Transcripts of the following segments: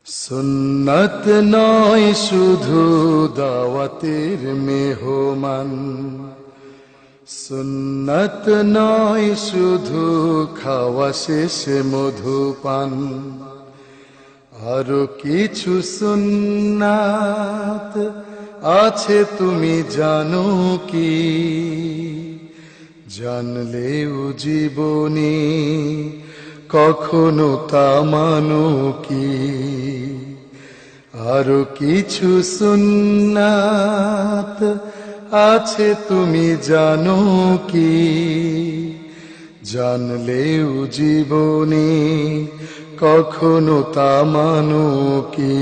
সুন্নত নয় শুধু দাওয়াতের মেহমান, সুন্নত নয় শুধু খাওয়া শেষে মধুপান, আরো কিছু সুন্নাত আছে তুমি জানো কি? জানলেও জীবনে কখনো তা মানো কি? আরো কিছু সুন্নাত আছে তুমি জানো কি? জানলেও জীবনে কখনো তা মানো কি?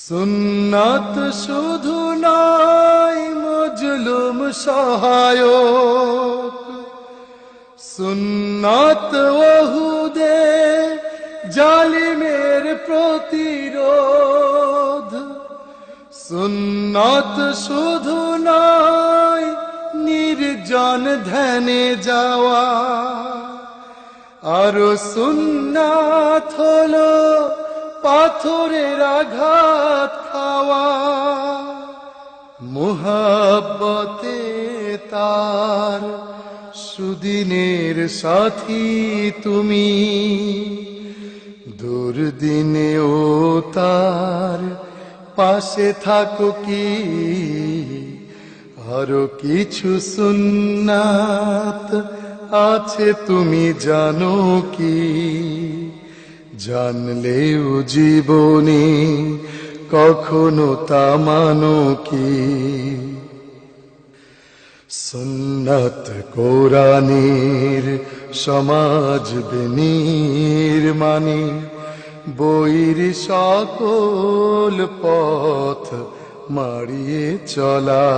সুন্নাত শুধু নয় মজলুম সহায়ক, সুন্নাত ওহুদে জালিমের প্রতিরোধ, সুন্নাত শুধু নয় নির্জন ধ্যানে যাওয়া, আরো সুন্নাত হলো পাথরের আঘাত খাওয়া। মুহাব্বতে তার সুদিনের সাথী তুমি, দুর্দিনেও তার পাশে থাকো কি? আরো কিছু সুন্নাত আছে তুমি জানো কি? জানলেও জীবনে কখনো তা মানো কি? সুন্নাত কোরআনের সমাজ বিনির্মাণে বৈর সকল পথ মাড়িয়ে চলা,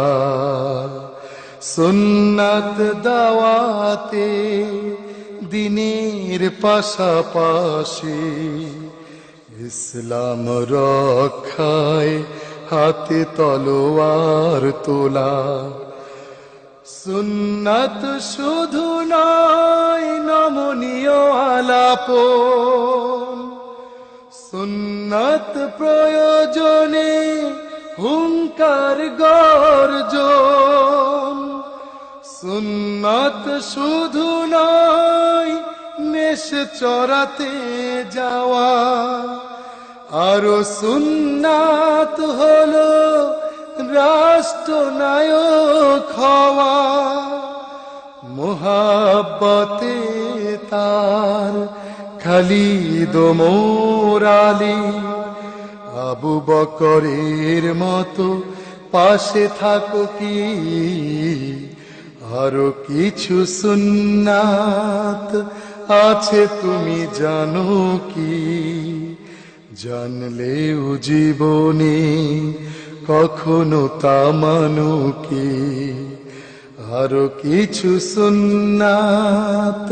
সুন্নাত দাওয়াতে দিনের পাশাপাশি ইসলাম রক্ষায় হাতে তলোয়ার তোলা। সুন্নাত শুধু নয় নমনীয় আলাপন, সুন্নাত প্রয়োজনে হুঙ্কার গর্জন, সুন্নাত শুধু নয় মেষ চরাতে যাওয়া, আরো সুন্নাত হলো রাষ্ট্রনায়ক হওয়া। মুহাব্বতে তার খালিদ ওমর আলী আবু বকরের মতো পাশে থাকো কি? আরো কিছু সুন্নাত আছে তুমি জানো কি? জানলেও জীবনে কখনো তা মানো কি? আরো কিছু সুন্নাত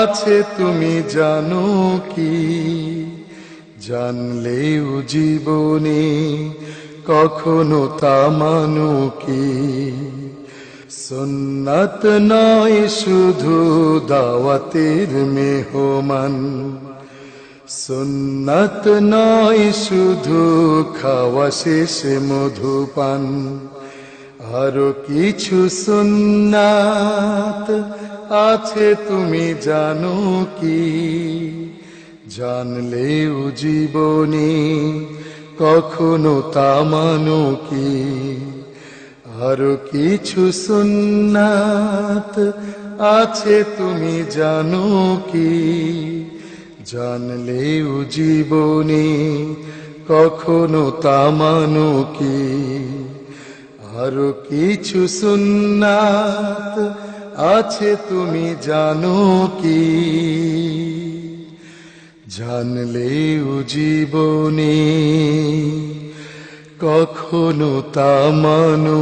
আছে তুমি জানো কি? জানলেও জীবনে কখনো তা মানো কি? সুন্নাত নয় শুধু দাওয়াতের মেহমান, সুন্নাত নয় শুধু খাওয়া শেষে মধুপান, আরো কিছু সুন্নাত আছে তুমি জানো কি? জানলেও জীবনে কখনো তা মানো কি? আরো কিছু সুন্নাত আছে তুমি জানো কি? জানলেও জীবনে কখনো তা মানো কি? আরো কিছু সুন্নাত আছে তুমি জানো কি? জানলেও জীবনে কখনো তা মানো